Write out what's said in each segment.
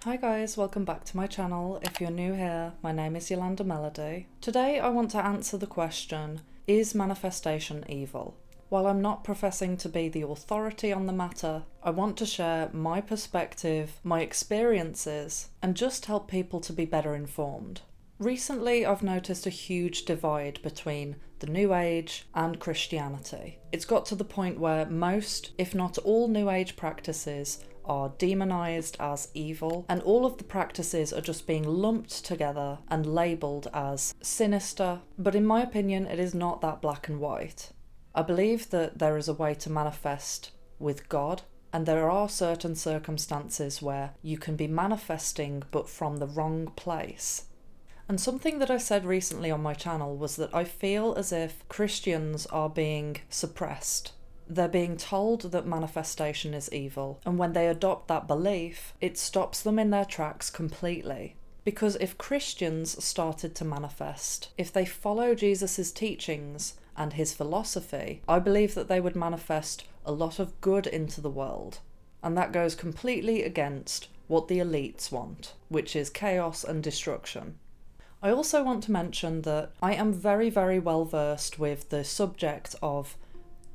Hi guys, welcome back to my channel. If you're new here, my name is Yolanda Melody. Today I want to answer the question, is manifestation evil? While I'm not professing to be the authority on the matter, I want to share my perspective, my experiences, and just help people to be better informed. Recently, I've noticed a huge divide between the New Age and Christianity. It's got to the point where most, if not all, New Age practices are demonized as evil, and all of the practices are just being lumped together and labeled as sinister. But in my opinion, it is not that black and white. I believe that there is a way to manifest with God, and there are certain circumstances where you can be manifesting but from the wrong place. And something that I said recently on my channel was that I feel as if Christians are being suppressed. They're being told that manifestation is evil, and when they adopt that belief, it stops them in their tracks completely. Because if Christians started to manifest, if they follow Jesus' teachings and his philosophy, I believe that they would manifest a lot of good into the world. And that goes completely against what the elites want, which is chaos and destruction. I also want to mention that I am very, very well versed with the subject of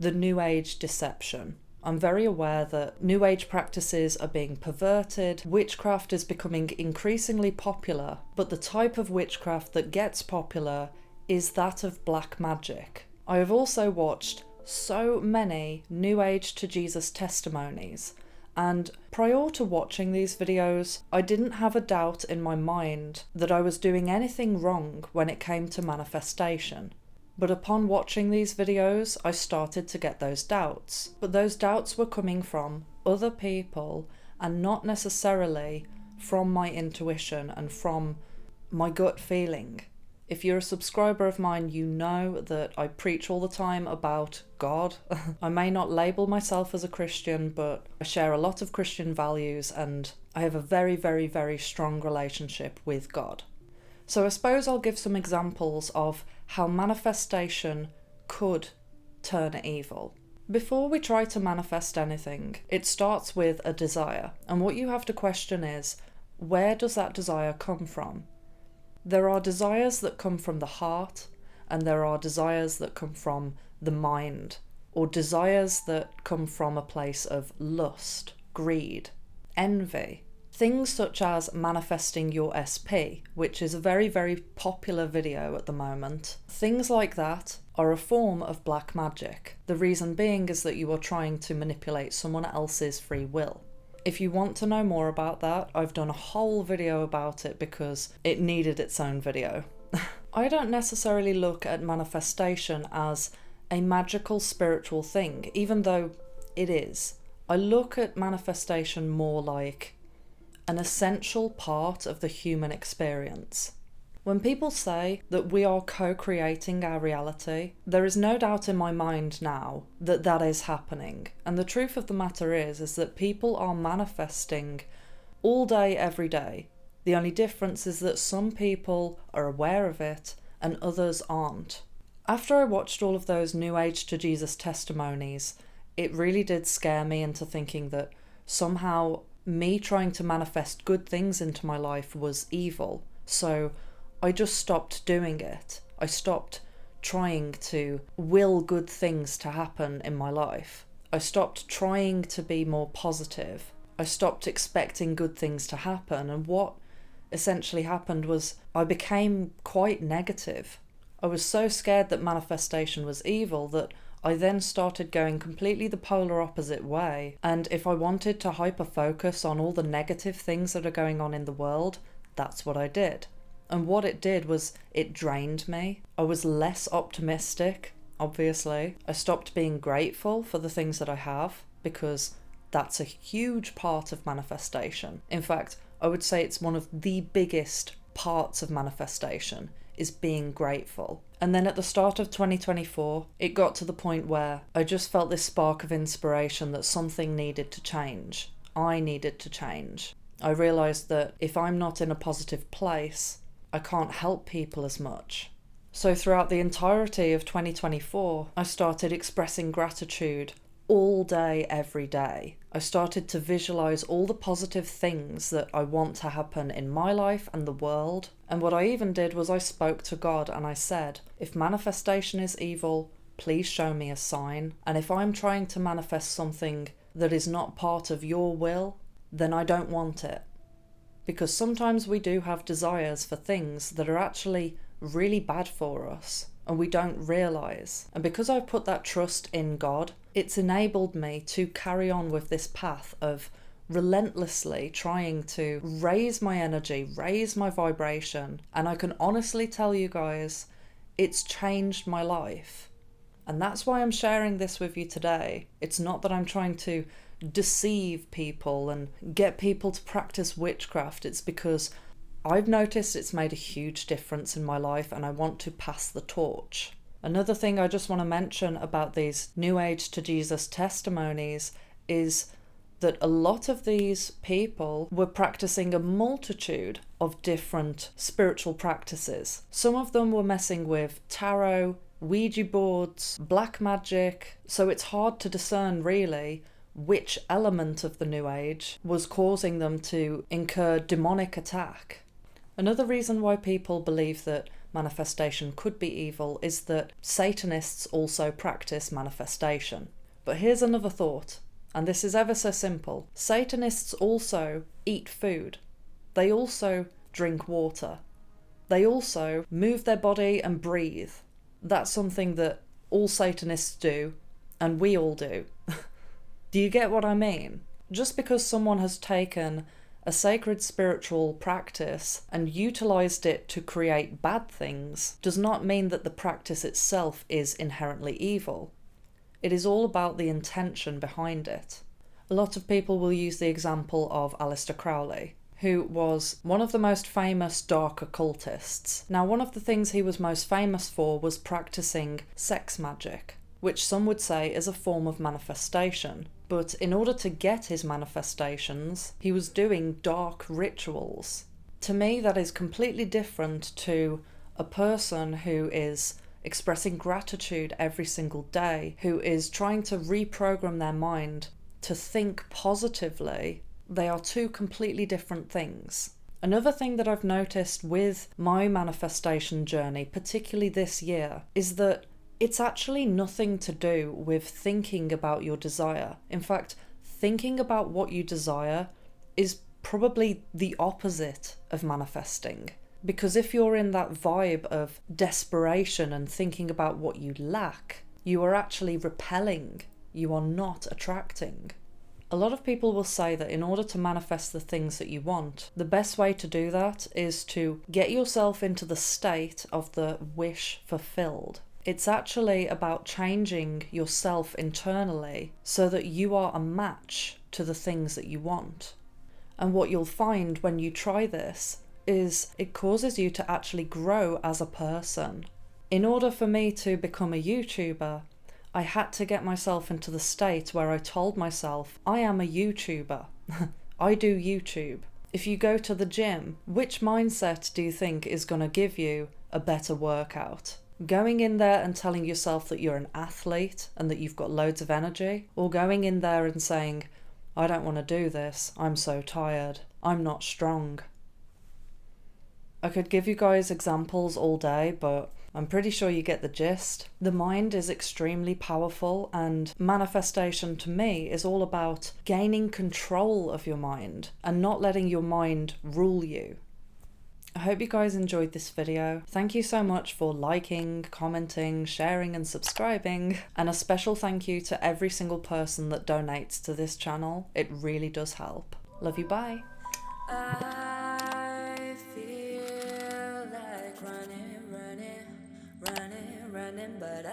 the New Age deception. I'm very aware that New Age practices are being perverted, witchcraft is becoming increasingly popular, but the type of witchcraft that gets popular is that of black magic. I have also watched so many New Age to Jesus testimonies, and prior to watching these videos, I didn't have a doubt in my mind that I was doing anything wrong when it came to manifestation. But upon watching these videos, I started to get those doubts. But those doubts were coming from other people and not necessarily from my intuition and from my gut feeling. If you're a subscriber of mine, you know that I preach all the time about God. I may not label myself as a Christian, but I share a lot of Christian values and I have a very, very, very strong relationship with God. So I suppose I'll give some examples of how manifestation could turn evil. Before we try to manifest anything, it starts with a desire. And what you have to question is, where does that desire come from? There are desires that come from the heart, and there are desires that come from the mind, or desires that come from a place of lust, greed, envy. Things such as manifesting your SP, which is a very, very popular video at the moment. Things like that are a form of black magic. The reason being is that you are trying to manipulate someone else's free will. If you want to know more about that, I've done a whole video about it because it needed its own video. I don't necessarily look at manifestation as a magical spiritual thing, even though it is. I look at manifestation more like an essential part of the human experience. When people say that we are co-creating our reality, there is no doubt in my mind now that that is happening. And the truth of the matter is that people are manifesting all day, every day. The only difference is that some people are aware of it and others aren't. After I watched all of those New Age to Jesus testimonies, it really did scare me into thinking that somehow me trying to manifest good things into my life was evil. So I just stopped doing it. I stopped trying to will good things to happen in my life. I stopped trying to be more positive. I stopped expecting good things to happen. And what essentially happened was I became quite negative. I was so scared that manifestation was evil that I then started going completely the polar opposite way, and if I wanted to hyper-focus on all the negative things that are going on in the world, that's what I did. And what it did was it drained me. I was less optimistic, obviously. I stopped being grateful for the things that I have, because that's a huge part of manifestation. In fact, I would say it's one of the biggest parts of manifestation, is being grateful. And then at the start of 2024, it got to the point where I just felt this spark of inspiration that something needed to change. I needed to change. I realised that if I'm not in a positive place, I can't help people as much. So throughout the entirety of 2024, I started expressing gratitude all day, every day. I started to visualize all the positive things that I want to happen in my life and the world. And what I even did was I spoke to God and I said, if manifestation is evil, please show me a sign. And if I'm trying to manifest something that is not part of your will, then I don't want it. Because sometimes we do have desires for things that are actually really bad for us and we don't realize. And because I've put that trust in God, it's enabled me to carry on with this path of relentlessly trying to raise my energy, raise my vibration. And I can honestly tell you guys, it's changed my life. And that's why I'm sharing this with you today. It's not that I'm trying to deceive people and get people to practice witchcraft. It's because I've noticed it's made a huge difference in my life and I want to pass the torch. Another thing I just want to mention about these New Age to Jesus testimonies is that a lot of these people were practicing a multitude of different spiritual practices. Some of them were messing with tarot, Ouija boards, black magic, so it's hard to discern really which element of the New Age was causing them to incur demonic attack. Another reason why people believe that manifestation could be evil is that Satanists also practice manifestation. But here's another thought, and this is ever so simple. Satanists also eat food. They also drink water. They also move their body and breathe. That's something that all Satanists do, and we all do. Do you get what I mean? Just because someone has taken a sacred spiritual practice and utilized it to create bad things does not mean that the practice itself is inherently evil. It is all about the intention behind it. A lot of people will use the example of Aleister Crowley, who was one of the most famous dark occultists. Now, one of the things he was most famous for was practicing sex magic, which some would say is a form of manifestation. But in order to get his manifestations, he was doing dark rituals. To me, that is completely different to a person who is expressing gratitude every single day, who is trying to reprogram their mind to think positively. They are two completely different things. Another thing that I've noticed with my manifestation journey, particularly this year, is that it's actually nothing to do with thinking about your desire. In fact, thinking about what you desire is probably the opposite of manifesting. Because if you're in that vibe of desperation and thinking about what you lack, you are actually repelling. You are not attracting. A lot of people will say that in order to manifest the things that you want, the best way to do that is to get yourself into the state of the wish fulfilled. It's actually about changing yourself internally so that you are a match to the things that you want. And what you'll find when you try this is it causes you to actually grow as a person. In order for me to become a YouTuber, I had to get myself into the state where I told myself, I am a YouTuber. I do YouTube. If you go to the gym, which mindset do you think is going to give you a better workout? Going in there and telling yourself that you're an athlete and that you've got loads of energy? Or going in there and saying, I don't want to do this, I'm so tired, I'm not strong. I could give you guys examples all day, but I'm pretty sure you get the gist. The mind is extremely powerful, and manifestation to me is all about gaining control of your mind and not letting your mind rule you. I hope you guys enjoyed this video. Thank you so much for liking, commenting, sharing and subscribing. And a special thank you to every single person that donates to this channel. It really does help. Love you, bye. I feel like running, but